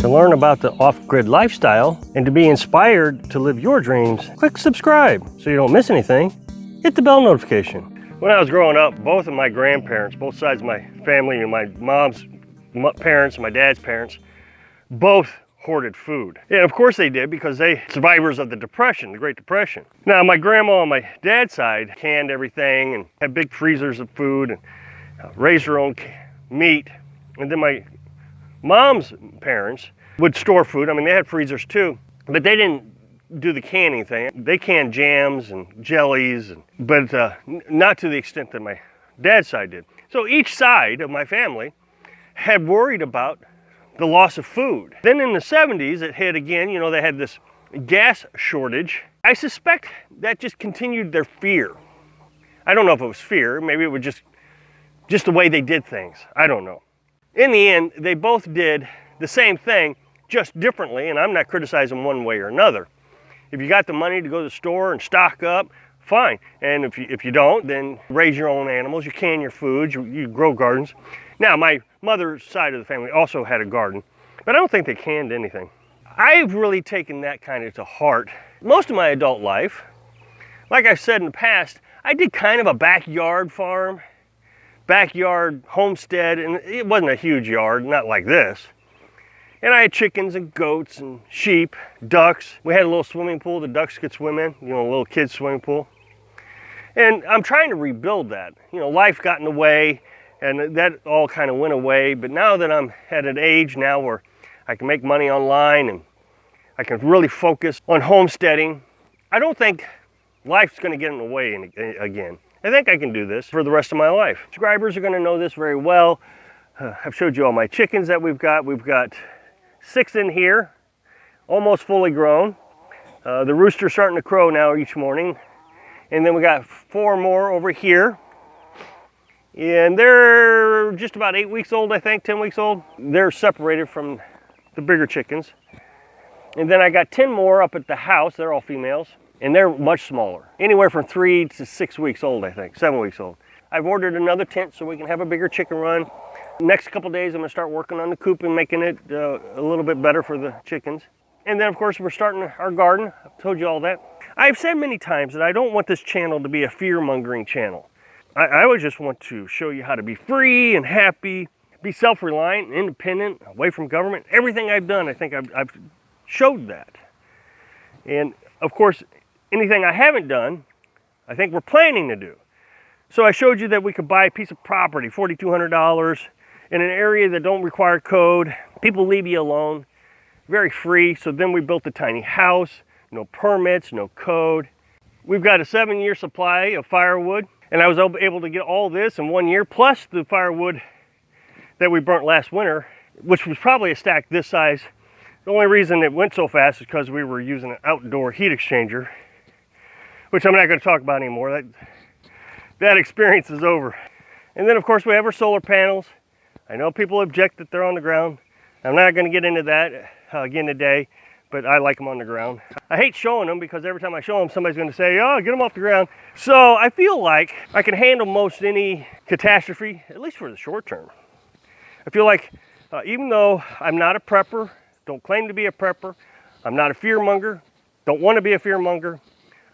To learn about the off-grid lifestyle and to be inspired to live your dreams, click subscribe so you don't miss anything. Hit the bell notification. When I was growing up, both of my grandparents, both sides of my family, and my mom's parents and my dad's parents, both hoarded food. And of course they did, because they survivors of the Depression, the Great Depression. Now my grandma on my dad's side canned everything and had big freezers of food and raised her own meat. And then my mom's parents would store food. I mean, they had freezers too, but they didn't do the canning thing. They canned jams and jellies, but not to the extent that my dad's side did. So each side of my family had worried about the loss of food. Then in the 70s, it hit again. You know, they had this gas shortage. I suspect that just continued their fear. I don't know if it was fear. Maybe it was just the way they did things. I don't know. In the end, they both did the same thing, just differently, and I'm not criticizing one way or another. If you got the money to go to the store and stock up, fine. And if you don't, then raise your own animals, you can your foods, you grow gardens. Now, my mother's side of the family also had a garden, but I don't think they canned anything. I've really taken that kind of to heart. Most of my adult life, like I've said in the past, I did kind of a backyard farm, backyard homestead, and it wasn't a huge yard, not like this. And I had chickens and goats and sheep, ducks. We had a little swimming pool the ducks could swim in, you know, a little kid's swimming pool. And I'm trying to rebuild that. You know, life got in the way, and that all kind of went away. But now that I'm at an age now where I can make money online and I can really focus on homesteading, I don't think life's going to get in the way again. I think I can do this for the rest of my life. Subscribers are going to know this very well. I've showed you all my chickens that we've got. We've got 6 in here, almost fully grown. The rooster's starting to crow now each morning. And then we got 4 more over here. And they're just about 8 weeks old, I think, 10 weeks old. They're separated from the bigger chickens. And then I got 10 more up at the house. They're all females, and they're much smaller. Anywhere from 3 to 6 weeks old, I think, 7 weeks old. I've ordered another tent so we can have a bigger chicken run. Next couple days, I'm gonna start working on the coop and making it a little bit better for the chickens. And then of course, we're starting our garden. I've told you all that. I've said many times that I don't want this channel to be a fear-mongering channel. I would just want to show you how to be free and happy, be self-reliant, independent, away from government. Everything I've done, I think I've showed that. And of course, anything I haven't done, I think we're planning to do. So I showed you that we could buy a piece of property, $4,200, in an area that don't require code. People leave you alone, very free. So then we built a tiny house, no permits, no code. We've got a 7-year supply of firewood, and I was able to get all this in 1 year, plus the firewood that we burnt last winter, which was probably a stack this size. The only reason it went so fast is because we were using an outdoor heat exchanger, which I'm not going to talk about anymore. That experience is over. And then of course we have our solar panels. I know people object that they're on the ground. I'm not going to get into that again today, but I like them on the ground. I hate showing them because every time I show them, somebody's going to say, oh, get them off the ground. So I feel like I can handle most any catastrophe, at least for the short term. I feel like even though I'm not a prepper, don't claim to be a prepper, I'm not a fearmonger, don't want to be a fearmonger,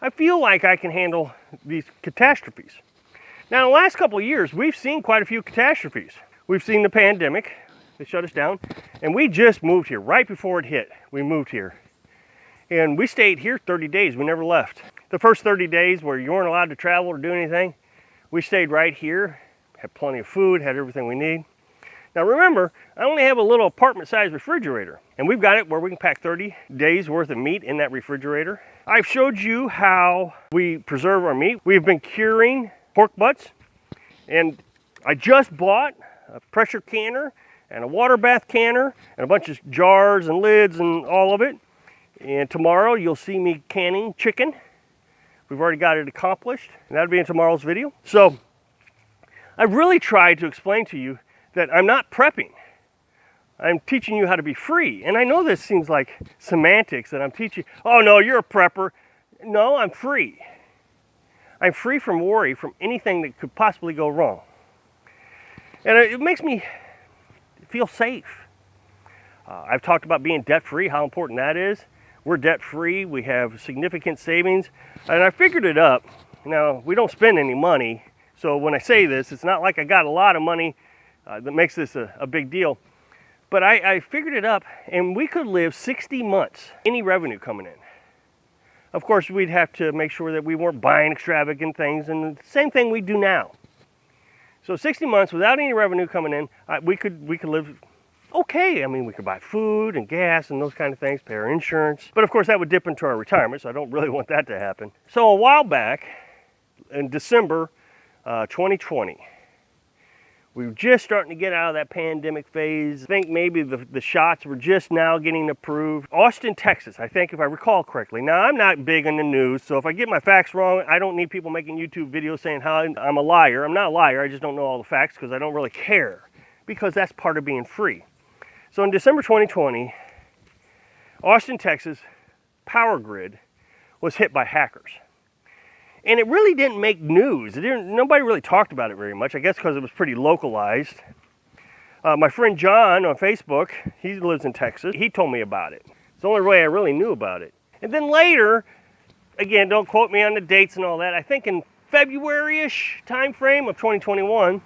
I feel like I can handle these catastrophes. Now, in the last couple of years, we've seen quite a few catastrophes. We've seen the pandemic that shut us down, and we just moved here right before it hit. We moved here, and we stayed here 30 days. We never left. The first 30 days where you weren't allowed to travel or do anything, we stayed right here, had plenty of food, had everything we need. Now remember, I only have a little apartment-sized refrigerator, and we've got it where we can pack 30 days worth of meat in that refrigerator. I've showed you how we preserve our meat. We've been curing pork butts, and I just bought a pressure canner and a water bath canner and a bunch of jars and lids and all of it. And tomorrow you'll see me canning chicken. We've already got it accomplished, and that'll be in tomorrow's video. So I've really tried to explain to you that I'm not prepping. I'm teaching you how to be free. And I know this seems like semantics that I'm teaching. Oh no, you're a prepper. No, I'm free. I'm free from worry, from anything that could possibly go wrong. And it makes me feel safe. I've talked about being debt-free, how important that is. We're debt-free, we have significant savings, and I figured it up. Now, we don't spend any money, so when I say this, it's not like I got a lot of money that makes this a big deal. But I figured it up, and we could live 60 months, any revenue coming in. Of course, we'd have to make sure that we weren't buying extravagant things, and the same thing we do now. So 60 months without any revenue coming in, we could live okay. I mean, we could buy food and gas and those kind of things, pay our insurance. But of course, that would dip into our retirement, so I don't really want that to happen. So a while back, in December 2020, we were just starting to get out of that pandemic phase. I think maybe the shots were just now getting approved. Austin, Texas, I think, if I recall correctly. Now, I'm not big on the news, so if I get my facts wrong, I don't need people making YouTube videos saying how I'm a liar. I'm not a liar, I just don't know all the facts because I don't really care, because that's part of being free. So in December 2020, Austin, Texas, power grid was hit by hackers. And it really didn't make news. Nobody really talked about it very much, I guess because it was pretty localized. My friend John on Facebook, he lives in Texas, he told me about it. It's the only way I really knew about it. And then later, again, don't quote me on the dates and all that, I think in February-ish time frame of 2021,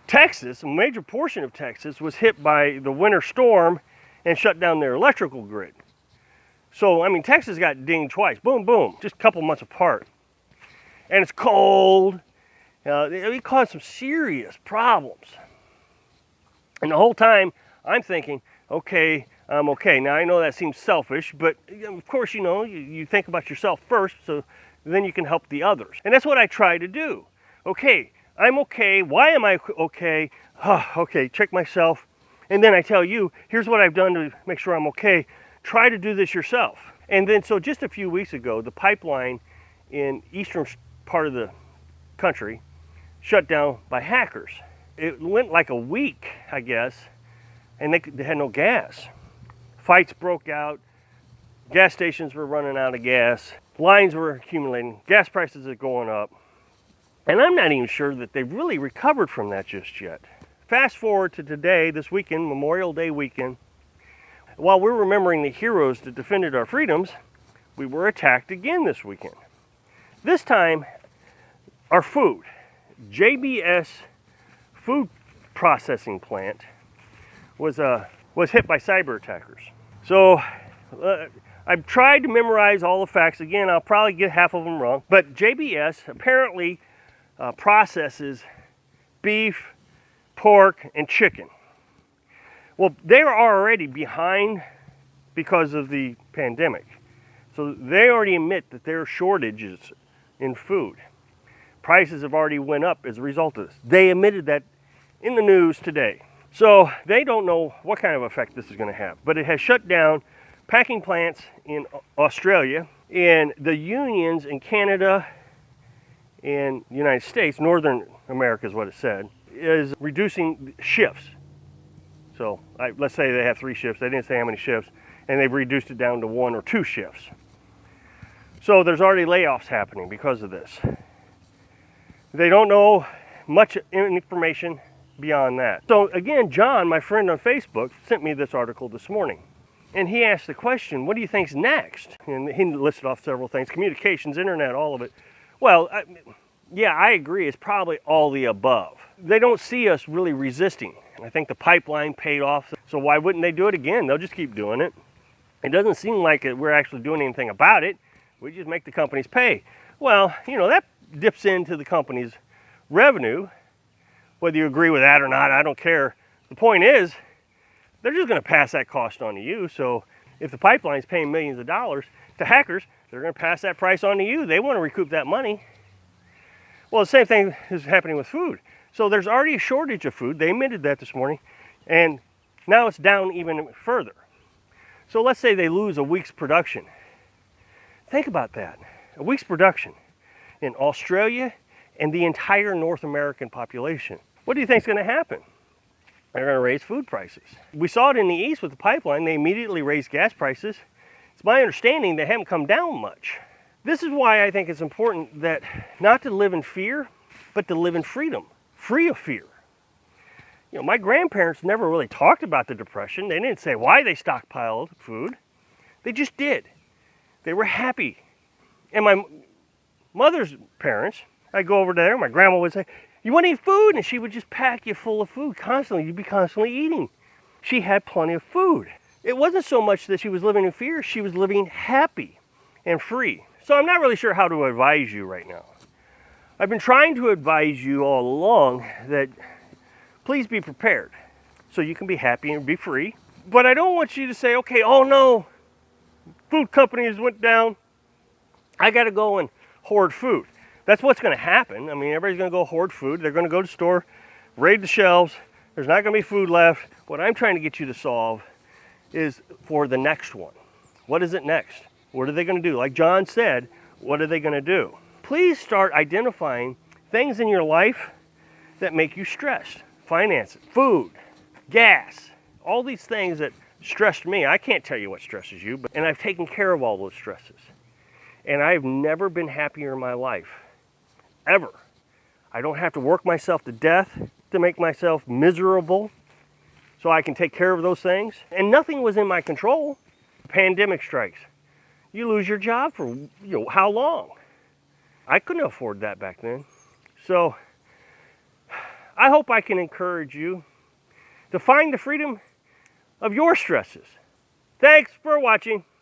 Texas, a major portion of Texas, was hit by the winter storm and shut down their electrical grid. So, I mean, Texas got dinged twice, boom, boom, just a couple months apart. And it's cold. It caused some serious problems. And the whole time, I'm thinking, okay, I'm okay. Now, I know that seems selfish, but of course, you know, you think about yourself first, so then you can help the others. And that's what I try to do. Okay, I'm okay. Why am I okay? Okay, check myself. And then I tell you, here's what I've done to make sure I'm okay. Try to do this yourself. And then, so just a few weeks ago, the pipeline in eastern part of the country shut down by hackers. It went like a week, I guess, and they had no gas. Fights broke out. Gas stations were running out of gas. Lines were accumulating. Gas prices are going up. And I'm not even sure that they've really recovered from that just yet. Fast forward to today, this weekend, Memorial Day weekend. While we're remembering the heroes that defended our freedoms, we were attacked again this weekend. This time, our food, JBS food processing plant, was hit by cyber attackers. So I've tried to memorize all the facts. Again, I'll probably get half of them wrong. But JBS apparently processes beef, pork, and chicken. Well, they're already behind because of the pandemic. So they already admit that there are shortages in food. Prices have already went up as a result of this. They admitted that in the news today. So they don't know what kind of effect this is going to have. But it has shut down packing plants in Australia, and the unions in Canada and the United States, Northern America is what it said, is reducing shifts. So let's say they have 3 shifts. They didn't say how many shifts, and they've reduced it down to 1 or 2 shifts. So there's already layoffs happening because of this. They don't know much information beyond that. So again, John, my friend on Facebook, sent me this article this morning. And he asked the question, what do you think's next? And he listed off several things, communications, internet, all of it. Well, yeah, I agree. It's probably all the above. They don't see us really resisting. And I think the pipeline paid off. So why wouldn't they do it again? They'll just keep doing it. It doesn't seem like we're actually doing anything about it. We just make the companies pay. Well, you know, that dips into the company's revenue. Whether you agree with that or not, I don't care. The point is, they're just going to pass that cost on to you. So if the pipeline's paying millions of dollars to hackers, they're going to pass that price on to you. They want to recoup that money. Well, the same thing is happening with food. So there's already a shortage of food. They admitted that this morning. And now it's down even further. So let's say they lose a week's production. Think about that. A week's production in Australia and the entire North American population. What do you think is going to happen? They're going to raise food prices. We saw it in the East with the pipeline. They immediately raised gas prices. It's my understanding they haven't come down much. This is why I think it's important that not to live in fear, but to live in freedom, free of fear. My grandparents never really talked about the Depression. They didn't say why they stockpiled food. They just did. They were happy. And my mother's parents, I'd go over there, my grandma would say, "You want any food?" And she would just pack you full of food constantly. You'd be constantly eating. She had plenty of food. It wasn't so much that she was living in fear, she was living happy and free. So I'm not really sure how to advise you right now. I've been trying to advise you all along that please be prepared so you can be happy and be free. But I don't want you to say, okay, oh no, food companies went down. I got to go and hoard food. That's what's going to happen. I mean, everybody's going to go hoard food. They're going to go to the store, raid the shelves. There's not going to be food left. What I'm trying to get you to solve is for the next one. What is it next? What are they going to do? Like John said, what are they going to do? Please start identifying things in your life that make you stressed. Finances, food, gas, all these things that stressed me. I can't tell you what stresses you, and I've taken care of all those stresses. And I've never been happier in my life, ever. I don't have to work myself to death to make myself miserable so I can take care of those things. And nothing was in my control. Pandemic strikes. You lose your job for how long? I couldn't afford that back then. So I hope I can encourage you to find the freedom of your stresses. Thanks for watching.